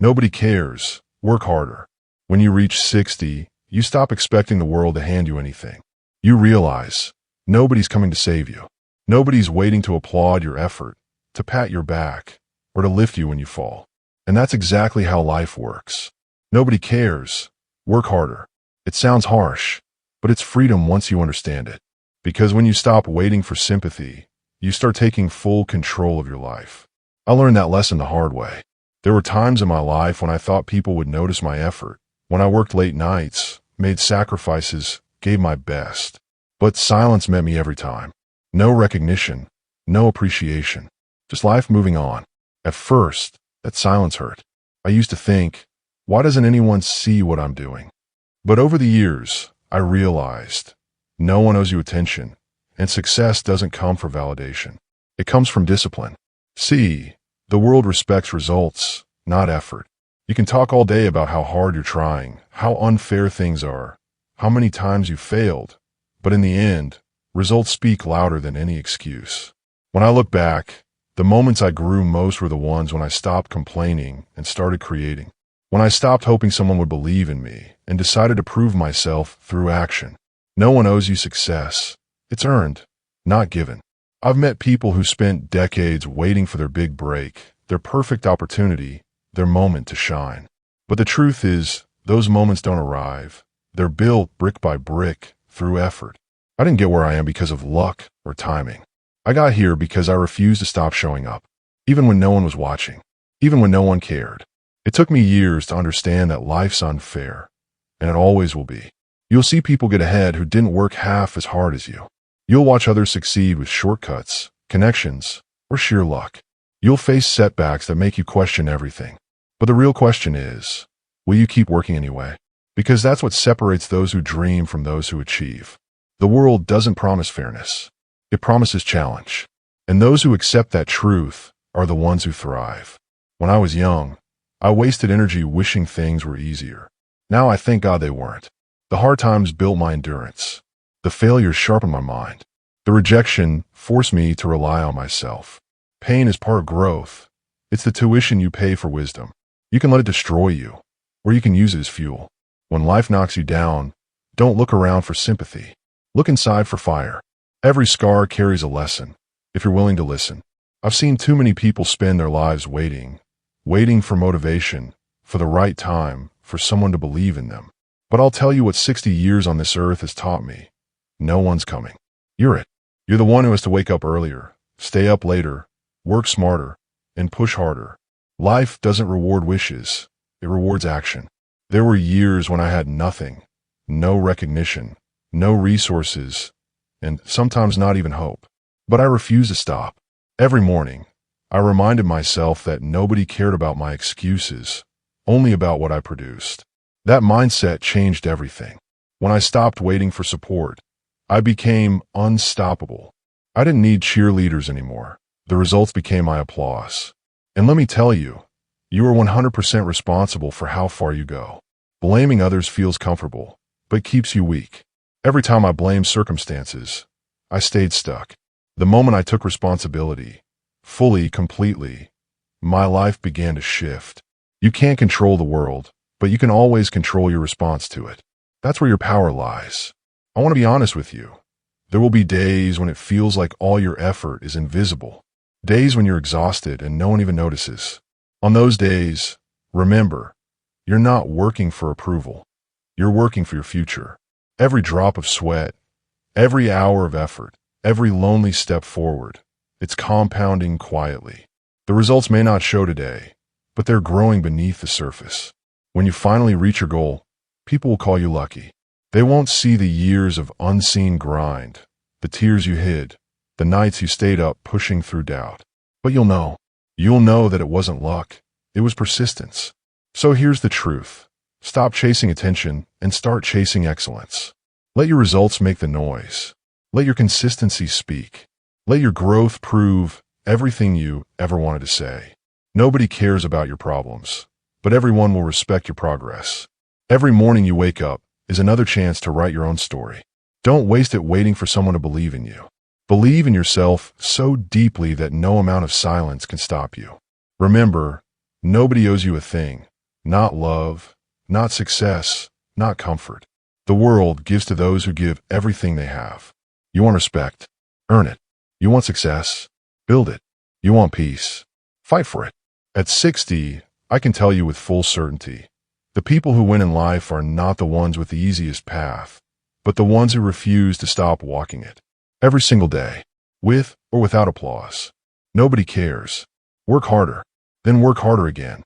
Nobody cares. Work harder. When you reach 60, you stop expecting the world to hand you anything. You realize nobody's coming to save you. Nobody's waiting to applaud your effort, to pat your back, or to lift you when you fall. And that's exactly how life works. Nobody cares. Work harder. It sounds harsh, but it's freedom once you understand it. Because when you stop waiting for sympathy, you start taking full control of your life. I learned that lesson the hard way. There were times in my life when I thought people would notice my effort, when I worked late nights, made sacrifices, gave my best. But silence met me every time. No recognition, no appreciation, just life moving on. At first, that silence hurt. I used to think, why doesn't anyone see what I'm doing? But over the years, I realized no one owes you attention, and success doesn't come for validation. It comes from discipline. See, the world respects results, not effort. You can talk all day about how hard you're trying, how unfair things are, how many times you failed, but in the end, results speak louder than any excuse. When I look back, the moments I grew most were the ones when I stopped complaining and started creating. When I stopped hoping someone would believe in me and decided to prove myself through action. No one owes you success. It's earned, not given. I've met people who spent decades waiting for their big break, their perfect opportunity, their moment to shine. But the truth is, those moments don't arrive. They're built brick by brick through effort. I didn't get where I am because of luck or timing. I got here because I refused to stop showing up, even when no one was watching, even when no one cared. It took me years to understand that life's unfair, and it always will be. You'll see people get ahead who didn't work half as hard as you. You'll watch others succeed with shortcuts, connections, or sheer luck. You'll face setbacks that make you question everything. But the real question is, will you keep working anyway? Because that's what separates those who dream from those who achieve. The world doesn't promise fairness. It promises challenge. And those who accept that truth are the ones who thrive. When I was young, I wasted energy wishing things were easier. Now I thank God they weren't. The hard times built my endurance. The failures sharpened my mind. The rejection forced me to rely on myself. Pain is part of growth. It's the tuition you pay for wisdom. You can let it destroy you, or you can use it as fuel. When life knocks you down, don't look around for sympathy. Look inside for fire. Every scar carries a lesson, if you're willing to listen. I've seen too many people spend their lives waiting for motivation, for the right time, for someone to believe in them. But I'll tell you what 60 years on this earth has taught me. No one's coming. You're it. You're the one who has to wake up earlier, stay up later, work smarter, and push harder. Life doesn't reward wishes. It rewards action. There were years when I had nothing, no recognition, no resources, and sometimes not even hope. But I refused to stop. Every morning, I reminded myself that nobody cared about my excuses, only about what I produced. That mindset changed everything. When I stopped waiting for support, I became unstoppable. I didn't need cheerleaders anymore. The results became my applause. And let me tell you, you are 100% responsible for how far you go. Blaming others feels comfortable, but keeps you weak. Every time I blamed circumstances, I stayed stuck. The moment I took responsibility, fully, completely, my life began to shift. You can't control the world, but you can always control your response to it. That's where your power lies. I want to be honest with you. There will be days when it feels like all your effort is invisible. Days when you're exhausted and no one even notices. On those days, remember, you're not working for approval. You're working for your future. Every drop of sweat, every hour of effort, every lonely step forward, it's compounding quietly. The results may not show today, but they're growing beneath the surface. When you finally reach your goal, people will call you lucky. They won't see the years of unseen grind, the tears you hid, the nights you stayed up pushing through doubt. But you'll know. You'll know that it wasn't luck. It was persistence. So here's the truth. Stop chasing attention and start chasing excellence. Let your results make the noise. Let your consistency speak. Let your growth prove everything you ever wanted to say. Nobody cares about your problems, but everyone will respect your progress. Every morning you wake up is another chance to write your own story. Don't waste it waiting for someone to believe in you. Believe in yourself so deeply that no amount of silence can stop you. Remember, nobody owes you a thing, not love, not success, not comfort. The world gives to those who give everything they have. You want respect? Earn it. You want success? Build it. You want peace? Fight for it. At 60, I can tell you with full certainty, the people who win in life are not the ones with the easiest path, but the ones who refuse to stop walking it. Every single day, with or without applause. Nobody cares. Work harder, then work harder again.